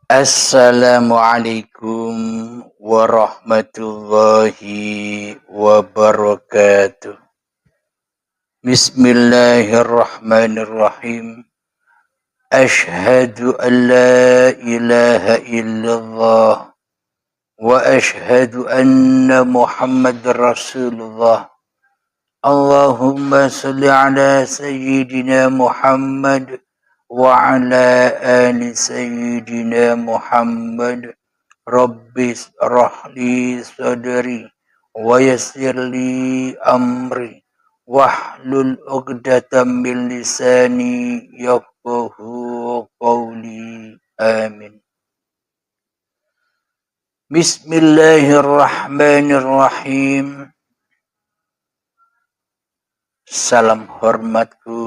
Assalamualaikum warahmatullahi wabarakatuh. Bismillahirrahmanirrahim. Ashhadu an la ilaha illallah wa ashhadu anna Muhammad Rasulullah. Allahumma salli ala sayyidina Muhammad wa ala ali sayyidina Muhammad. Rabbis rahli sadri wa yassirli amri wahlul 'uqdatam min lisani yafqahu qawli. Amin. Bismillahirrahmanirrahim. Salam hormatku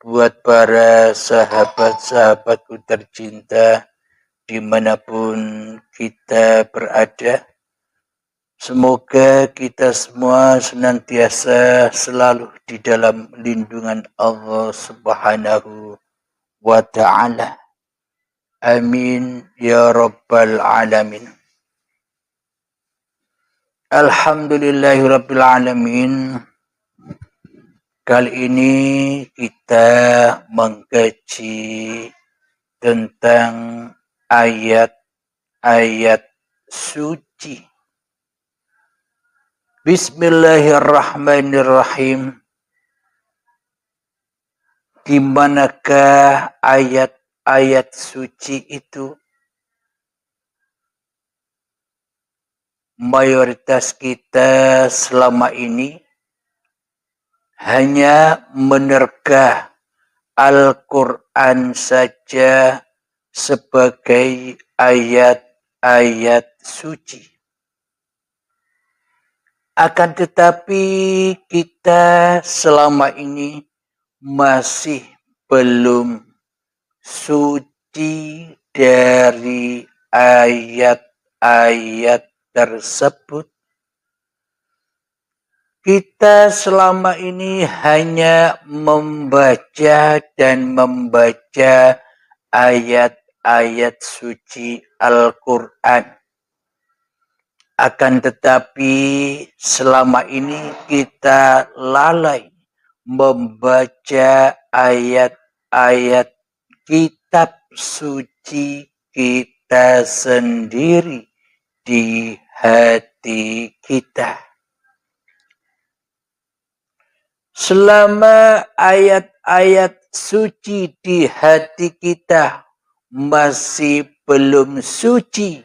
buat para sahabat-sahabatku tercinta dimanapun kita berada. Semoga kita semua senantiasa selalu di dalam lindungan Allah Subhanahu wa ta'ala. Amin ya rabbal alamin. Alhamdulillahirabbil alamin. Kali ini kita mengkaji tentang ayat-ayat suci. Bismillahirrahmanirrahim. Di manakah ayat-ayat suci itu? Mayoritas kita selama ini hanya menerka Al-Quran saja sebagai ayat-ayat suci. Akan tetapi kita selama ini masih belum suci dari ayat-ayat tersebut. Kita selama ini hanya membaca dan membaca ayat-ayat suci Al-Quran. Akan tetapi selama ini kita lalai membaca ayat-ayat kitab suci kita sendiri di hati kita. Selama ayat-ayat suci di hati kita masih belum suci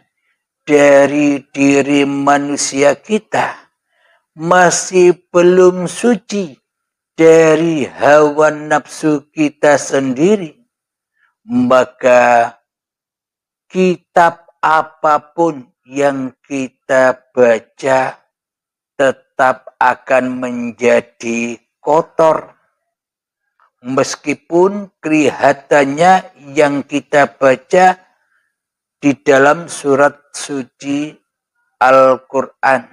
dari diri manusia kita, masih belum suci dari hawa nafsu kita sendiri, maka kitab apapun yang kita baca tetap akan menjadi kotor. Meskipun kelihatannya yang kita baca di dalam surat suci Al-Quran.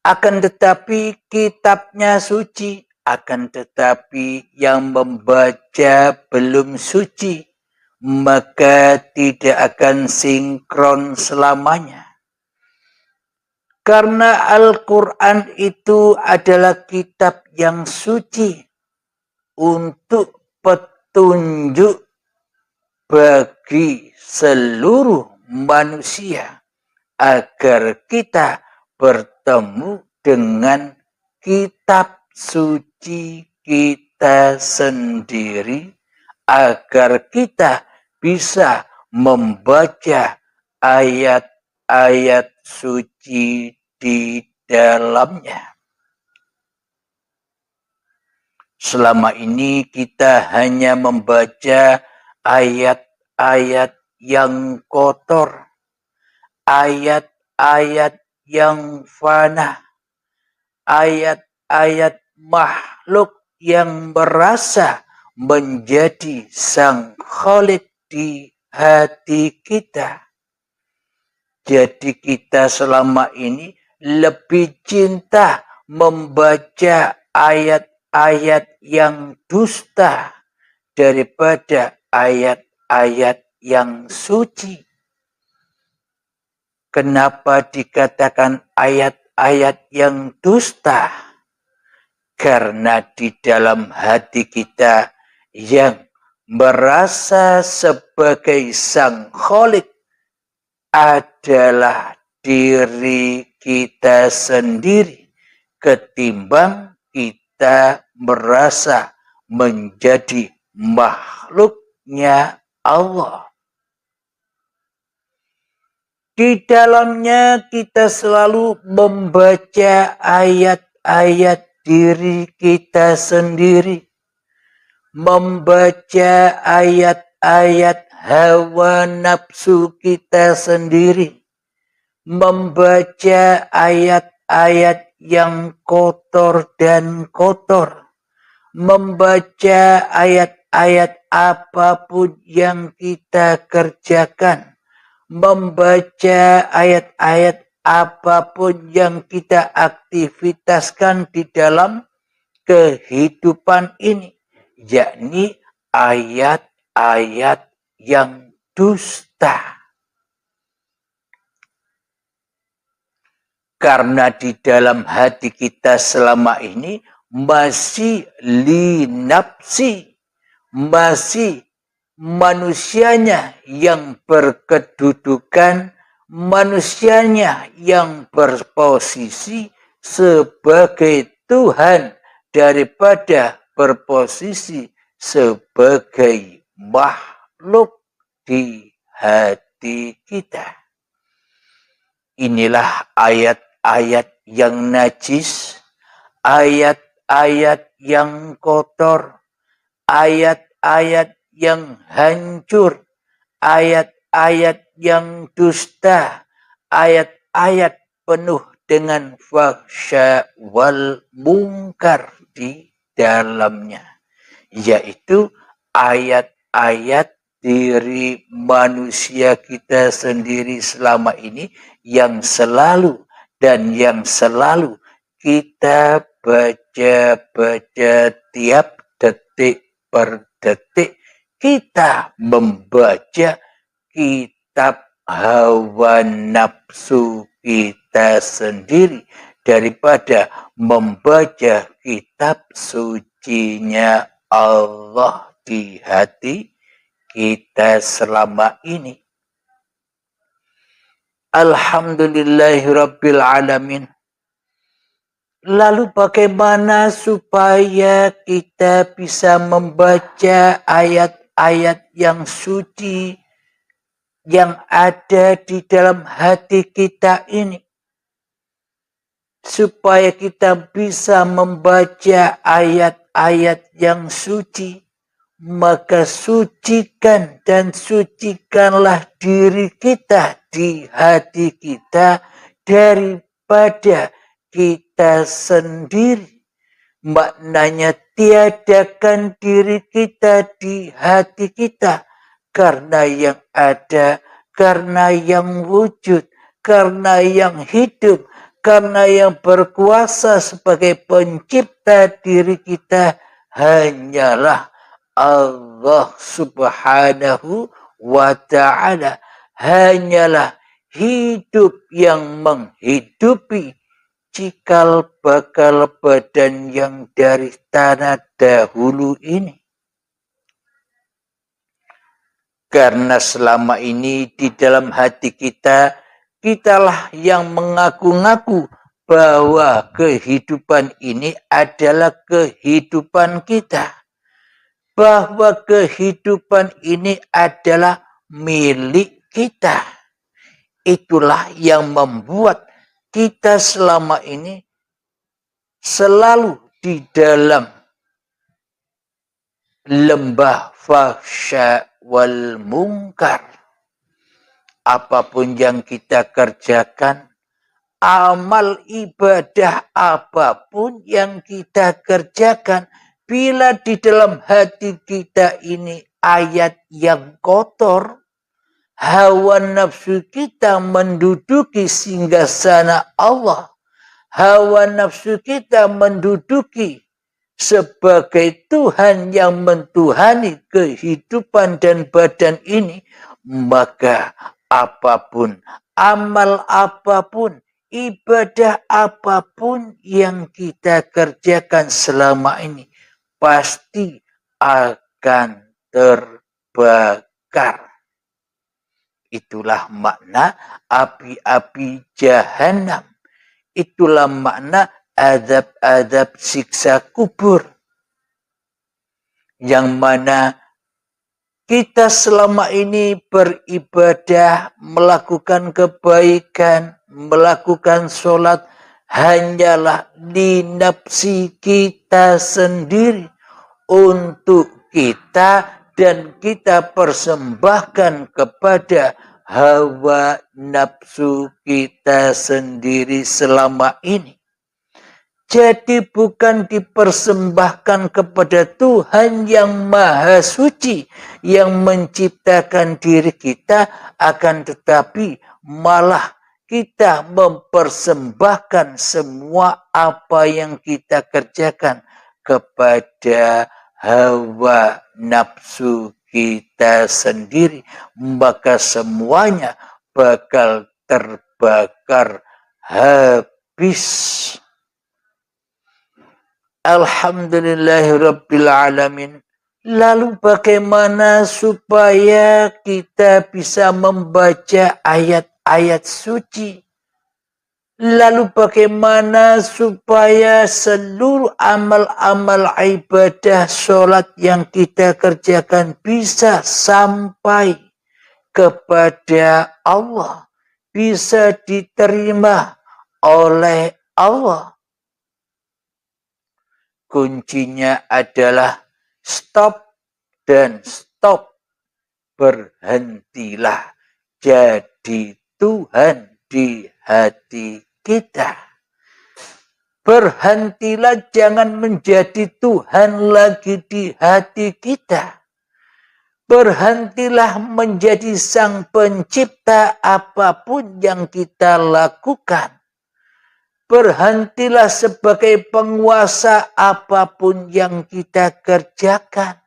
Akan tetapi kitabnya suci, akan tetapi yang membaca belum suci, maka tidak akan sinkron selamanya. Karena Al-Quran itu adalah kitab yang suci untuk petunjuk bagi seluruh manusia agar kita bertemu dengan kitab suci kita sendiri, agar kita bisa membaca ayat-ayat suci di dalamnya. Selama ini kita hanya membaca ayat-ayat yang kotor, ayat-ayat yang fana, ayat-ayat makhluk yang merasa menjadi sang Khalik di hati kita. Jadi kita selama ini lebih cinta membaca ayat-ayat yang dusta daripada ayat ayat-ayat yang suci. Kenapa dikatakan ayat-ayat yang dusta? Karena di dalam hati kita yang merasa sebagai sang Khalik adalah diri kita sendiri ketimbang kita merasa menjadi makhluknya Allah. Di dalamnya kita selalu membaca ayat-ayat diri kita sendiri, membaca ayat-ayat hawa nafsu kita sendiri, membaca ayat-ayat yang kotor dan kotor, membaca ayat-ayat apapun yang kita kerjakan, membaca ayat-ayat apapun yang kita aktivitaskan di dalam kehidupan ini, yakni ayat-ayat yang dusta. Karena di dalam hati kita selama ini masih linapsi, masih manusianya yang berkedudukan, manusianya yang berposisi sebagai Tuhan daripada berposisi sebagai makhluk di hati kita. Inilah ayat-ayat yang najis, ayat-ayat yang kotor, ayat-ayat yang hancur, ayat-ayat yang dusta, ayat-ayat penuh dengan fahsya wal munkar di dalamnya, yaitu ayat-ayat diri manusia kita sendiri selama ini yang selalu kita baca-baca tiap detik per detik. Kita membaca kitab hawa nafsu kita sendiri daripada membaca kitab sucinya Allah di hati kita selama ini. Alhamdulillahirabbil alamin. Lalu bagaimana supaya kita bisa membaca ayat-ayat yang suci yang ada di dalam hati kita ini? Supaya kita bisa membaca ayat-ayat yang suci, maka sucikan dan sucikanlah diri kita di hati kita daripada kita sendiri. Maknanya tiadakan diri kita di hati kita karena yang ada, karena yang wujud, karena yang hidup, karena yang berkuasa sebagai pencipta diri kita hanyalah Allah subhanahu wa ta'ala. Hanyalah hidup yang menghidupi cikal bakal badan yang dari tanah dahulu ini. Karena selama ini di dalam hati kita, kitalah yang mengaku-ngaku bahwa kehidupan ini adalah kehidupan kita. Bahwa kehidupan ini adalah milik kita. Itulah yang membuat kita selama ini selalu di dalam lembah fahsya wal munkar. Apapun yang kita kerjakan, amal ibadah apapun yang kita kerjakan, bila di dalam hati kita ini ayat yang kotor, hawa nafsu kita menduduki singgasana Allah, hawa nafsu kita menduduki sebagai Tuhan yang mentuhani kehidupan dan badan ini, maka apapun, amal apapun, ibadah apapun yang kita kerjakan selama ini pasti akan terbakar. Itulah makna api-api jahanam. Itulah makna azab-azab siksa kubur. Yang mana kita selama ini beribadah, melakukan kebaikan, melakukan sholat, hanyalah di nafsi kita sendiri, untuk kita, dan kita persembahkan kepada hawa nafsu kita sendiri selama ini. Jadi bukan dipersembahkan kepada Tuhan yang Maha Suci yang menciptakan diri kita, akan tetapi malah kita mempersembahkan semua apa yang kita kerjakan kepada hawa nafsu kita sendiri, maka semuanya bakal terbakar habis. Alhamdulillahirabbil alamin. Lalu bagaimana supaya kita bisa membaca ayat-ayat suci? Lalu bagaimana supaya seluruh amal-amal ibadah sholat yang kita kerjakan bisa sampai kepada Allah, bisa diterima oleh Allah? Kuncinya adalah stop dan stop. Berhentilah jadi Tuhan di hati kita. Berhentilah jangan menjadi Tuhan lagi di hati kita. Berhentilah menjadi sang pencipta apapun yang kita lakukan. Berhentilah sebagai penguasa apapun yang kita kerjakan.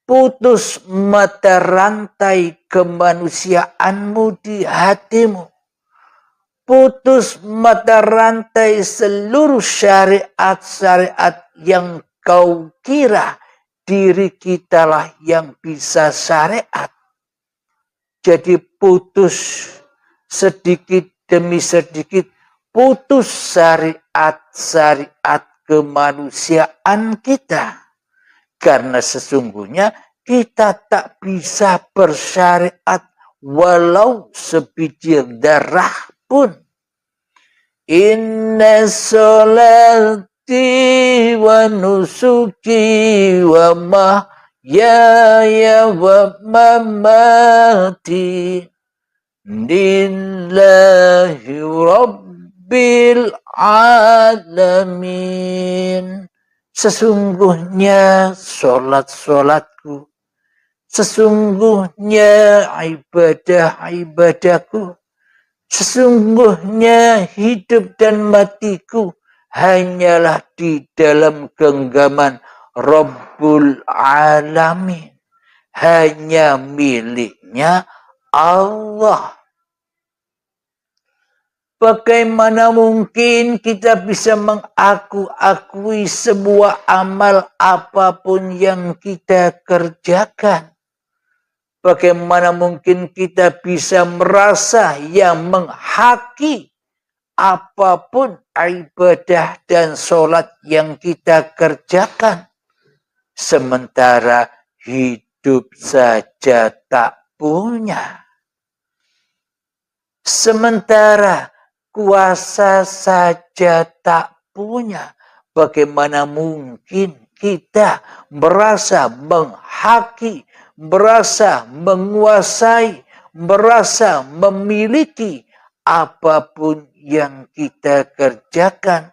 Putus mata rantai kemanusiaanmu di hatimu. Putus mata rantai seluruh syariat-syariat yang kau kira diri kitalah yang bisa syariat. Jadi putus sedikit demi sedikit, putus syariat-syariat kemanusiaan kita. Karena sesungguhnya kita tak bisa bersyariat walau sebiji darah pun. Inna sholati wa nusuki wa mahyaya wa mamati lillahi rabbil alamin. Sesungguhnya solat-solatku, sesungguhnya ibadah-ibadahku, sesungguhnya hidup dan matiku hanyalah di dalam genggaman Rabbul Alamin. Hanya miliknya Allah. Bagaimana mungkin kita bisa mengaku-akui sebuah amal apapun yang kita kerjakan? Bagaimana mungkin kita bisa merasa yang menghaki apapun ibadah dan sholat yang kita kerjakan? Sementara hidup saja tak punya. Sementara kuasa saja tak punya. Bagaimana mungkin kita merasa menghaki, merasa menguasai, merasa memiliki apapun yang kita kerjakan?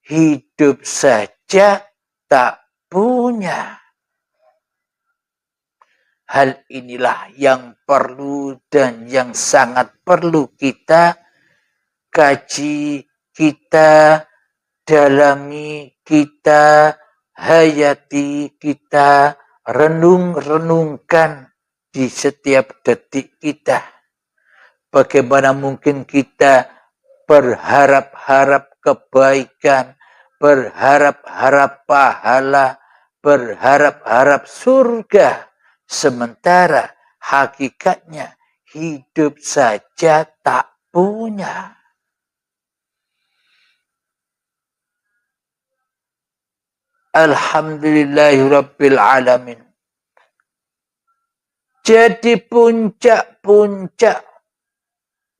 Hidup saja tak punya. Hal inilah yang perlu dan yang sangat perlu kita kaji, kita dalami, kita hayati, kita renung-renungkan di setiap detik kita. Bagaimana mungkin kita berharap-harap kebaikan, berharap-harap pahala, berharap-harap surga, sementara hakikatnya hidup saja tak punya. Alhamdulillahirabbil alamin. Jadi puncak-puncak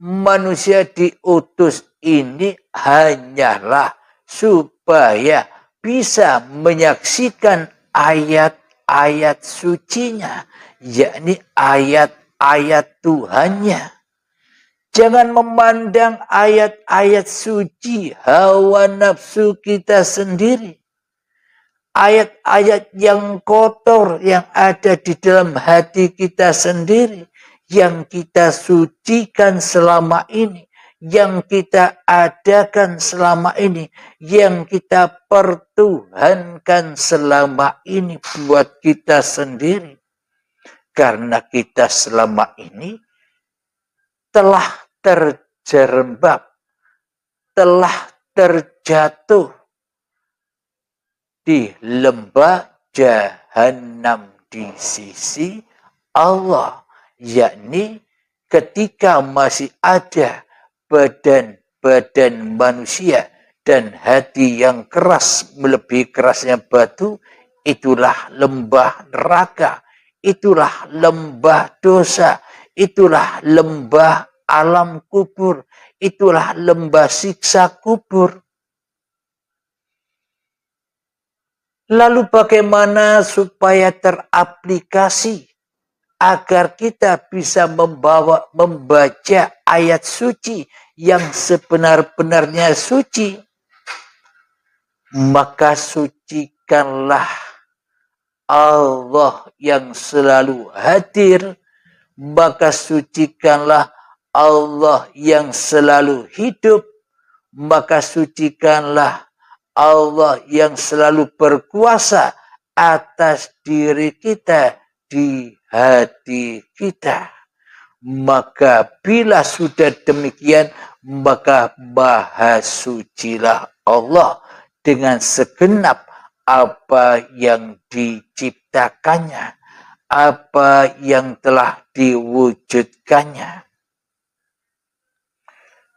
manusia diutus ini hanyalah supaya bisa menyaksikan ayat-ayat sucinya, yakni ayat-ayat Tuhannya. Jangan memandang ayat-ayat suci hawa nafsu kita sendiri. Ayat-ayat yang kotor yang ada di dalam hati kita sendiri, yang kita sucikan selama ini, yang kita adakan selama ini, yang kita pertuhankan selama ini buat kita sendiri. Karena kita selama ini telah terjerembab, telah terjatuh di lembah jahanam di sisi Allah, yakni ketika masih ada badan-badan manusia dan hati yang keras melebihi kerasnya batu, itulah lembah neraka, itulah lembah dosa, itulah lembah alam kubur, itulah lembah siksa kubur. Lalu bagaimana supaya teraplikasi agar kita bisa membaca ayat suci yang sebenar-benarnya suci? Maka sucikanlah Allah yang selalu hadir, maka sucikanlah Allah yang selalu hidup, maka sucikanlah Allah yang selalu berkuasa atas diri kita, di hati kita. Maka bila sudah demikian, maka maha sucilah Allah dengan segenap apa yang diciptakannya, apa yang telah diwujudkannya.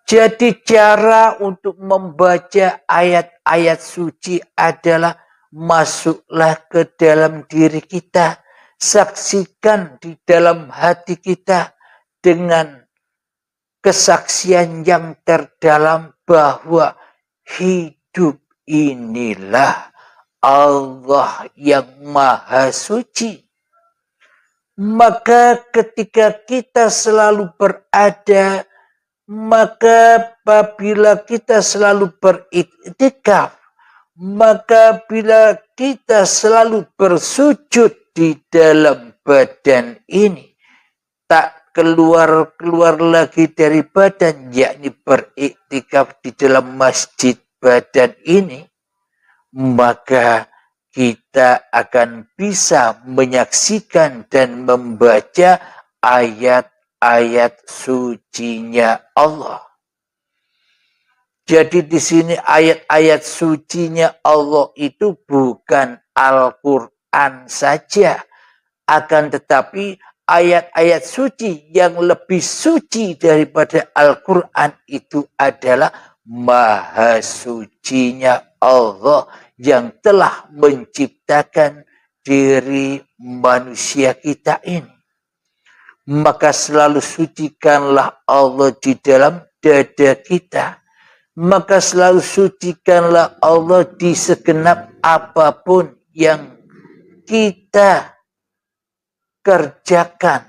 Jadi cara untuk membaca ayat-ayat suci adalah masuklah ke dalam diri kita. Saksikan di dalam hati kita dengan kesaksian yang terdalam bahwa hidup inilah Allah yang maha suci. Maka ketika kita selalu berada, maka apabila kita selalu beriktikaf, maka bila kita selalu bersujud di dalam badan ini, tak keluar lagi dari badan, yakni beriktikaf di dalam masjid badan ini, maka kita akan bisa menyaksikan dan membaca ayat-ayat sucinya Allah. Jadi di sini ayat-ayat sucinya Allah itu bukan Al-Quran saja, akan tetapi ayat-ayat suci yang lebih suci daripada Al-Quran itu adalah maha sucinya Allah yang telah menciptakan diri manusia kita ini. Maka selalu sucikanlah Allah di dalam dada kita. Maka selalu sucikanlah Allah di segenap apapun yang kita kerjakan.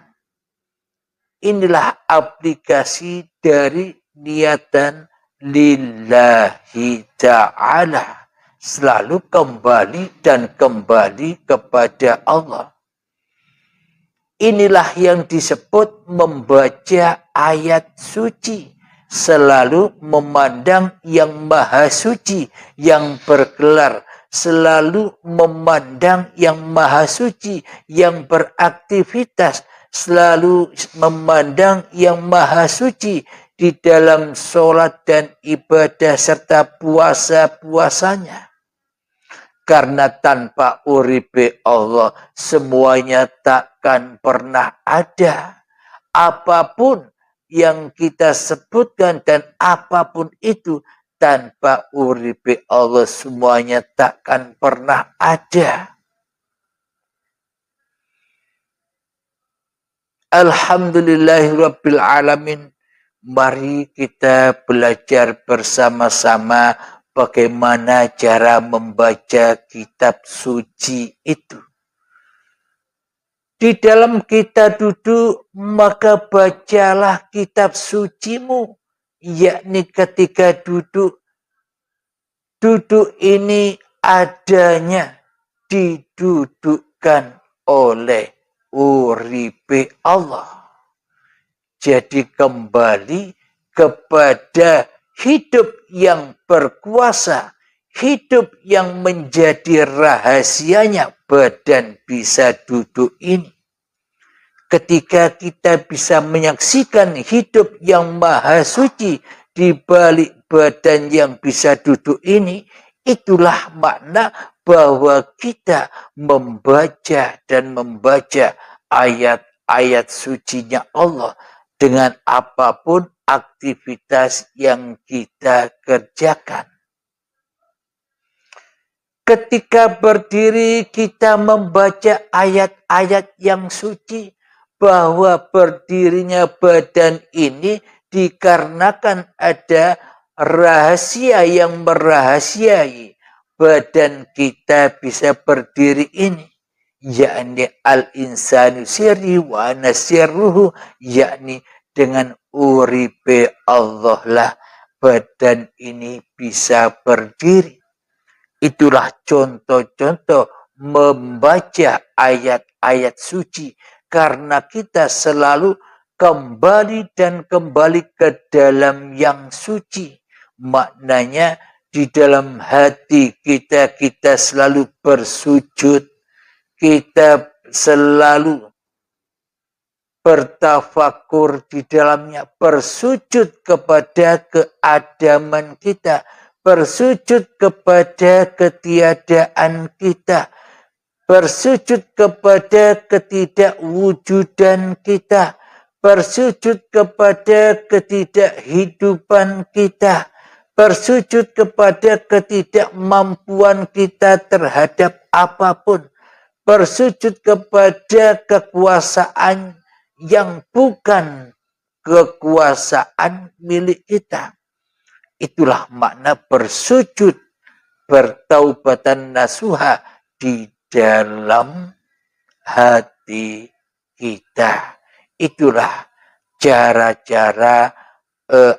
Inilah aplikasi dari niatan lillahi ta'ala. Selalu kembali dan kembali kepada Allah. Inilah yang disebut membaca ayat suci. selalu memandang yang maha suci, yang bergelar, selalu memandang yang maha suci, yang beraktivitas, selalu memandang yang maha suci di dalam sholat dan ibadah serta puasa-puasanya. Karena tanpa uripe Allah semuanya takkan pernah ada. Apapun yang kita sebutkan dan apapun itu tanpa uripe Allah semuanya takkan pernah ada. Alhamdulillahirabbil alamin. Mari kita belajar bersama-sama bagaimana cara membaca kitab suci itu. Di dalam kita duduk, maka bacalah kitab sucimu, yakni ketika duduk. Duduk ini adanya didudukkan oleh uripe Allah. Jadi kembali kepada hidup yang berkuasa, hidup yang menjadi rahasianya badan bisa duduk ini. Ketika kita bisa menyaksikan hidup yang maha suci di balik badan yang bisa duduk ini, itulah makna bahwa kita membaca dan membaca ayat-ayat sucinya Allah dengan apapun aktivitas yang kita kerjakan. Ketika berdiri kita membaca ayat-ayat yang suci, bahwa berdirinya badan ini dikarenakan ada rahasia yang merahasiai badan kita bisa berdiri ini, yakni al-insanu sirri wa nasirruhu, yakni dengan uripe Allah lah badan ini bisa berdiri. Itulah contoh-contoh membaca ayat-ayat suci, karena kita selalu kembali dan kembali ke dalam yang suci. Maknanya di dalam hati kita selalu bersujud, kita selalu bertafakur di dalamnya, bersujud kepada keadaman kita, bersujud kepada ketiadaan kita, bersujud kepada ketidakwujudan kita, bersujud kepada ketidakhidupan kita, bersujud kepada ketidakmampuan kita terhadap apapun, bersujud kepada kekuasaan yang bukan kekuasaan milik kita. Itulah makna bersujud, bertaubatan nasuha di dalam hati kita. Itulah cara-cara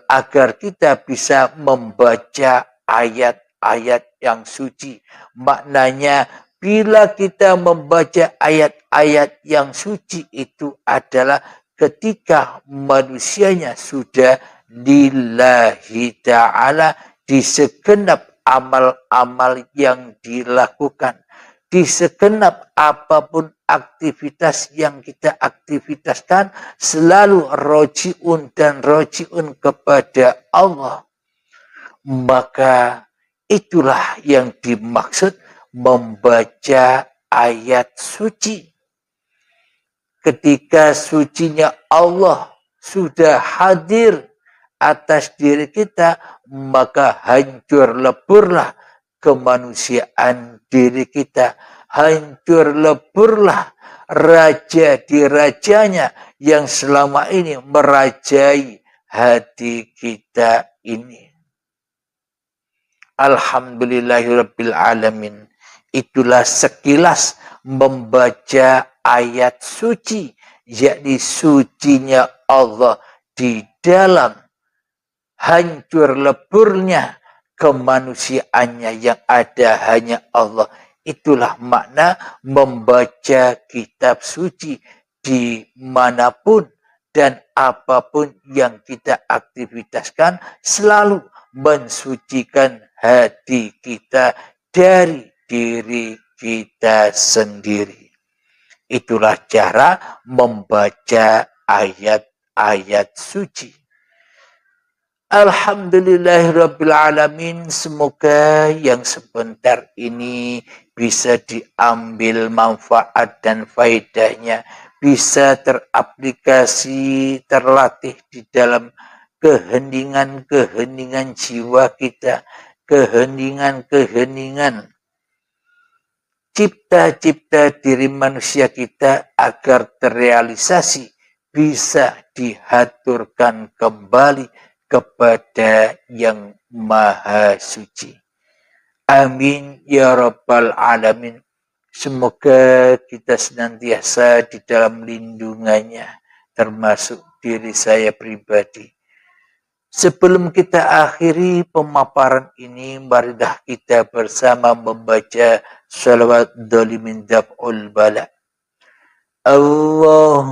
agar kita bisa membaca ayat-ayat yang suci. Maknanya bila kita membaca ayat-ayat yang suci itu adalah ketika manusianya sudah lillahi ta'ala di segenap amal-amal yang dilakukan, di segenap apapun aktivitas yang kita aktivitaskan, selalu rojiun dan rojiun kepada Allah. Maka itulah yang dimaksud membaca ayat suci. Ketika sucinya Allah sudah hadir atas diri kita, maka hancur leburlah kemanusiaan diri kita, hancur leburlah raja di rajanya yang selama ini merajai hati kita ini. Alhamdulillahirabbil alamin. Itulah sekilas membaca ayat suci, yakni sucinya Allah di dalam hancur leburnya kemanusiaannya yang ada hanya Allah. Itulah makna membaca kitab suci dimanapun dan apapun yang kita aktivitaskan selalu mensucikan hati kita dari diri kita sendiri. Itulah cara membaca ayat-ayat suci. Alhamdulillahirrabbilalamin. Semoga yang sebentar ini bisa diambil manfaat dan faedahnya, bisa teraplikasi, terlatih di dalam keheningan-keheningan jiwa kita, keheningan-keheningan cipta-cipta diri manusia kita agar terrealisasi, bisa dihaturkan kembali kepada yang maha suci. Amin ya rabbal alamin. Semoga kita senantiasa di dalam lindungannya, termasuk diri saya pribadi. Sebelum kita akhiri pemaparan ini, marilah kita bersama membaca salawat dolimin daf'ul bala. Allahumma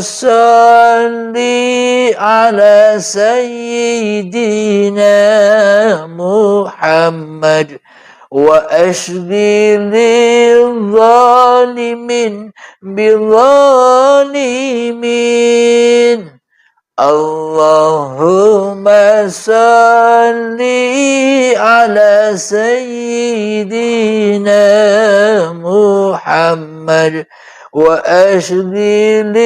salli ala sayyidina Muhammad wa ashghilil zalimin bizzalimin. Allahumma salli ala sayyidina Muhammad wa ashghilil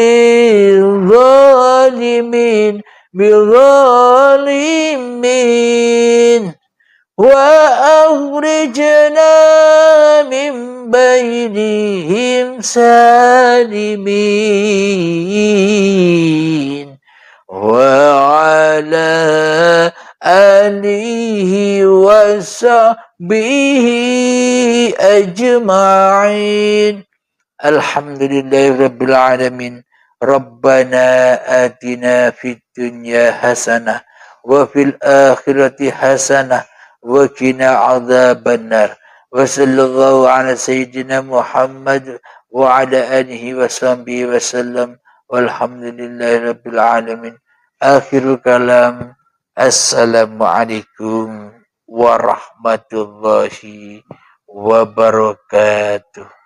zalimin bizzalimin wa akhrijna min bainihim salimin wa ala alihi wa sahbihi ajma'in. Alhamdulillahirabbil alamin. Rabbana atina fid dunya hasanah wa fil akhirati hasanah wa qina adzabannar. Wa sallallahu ala sayyidina Muhammad wa ala alihi wa sahbihi wa sallam. Walhamdulillahirabbil alamin. Akhirul kalam. Assalamualaikum warahmatullahi wabarakatuh.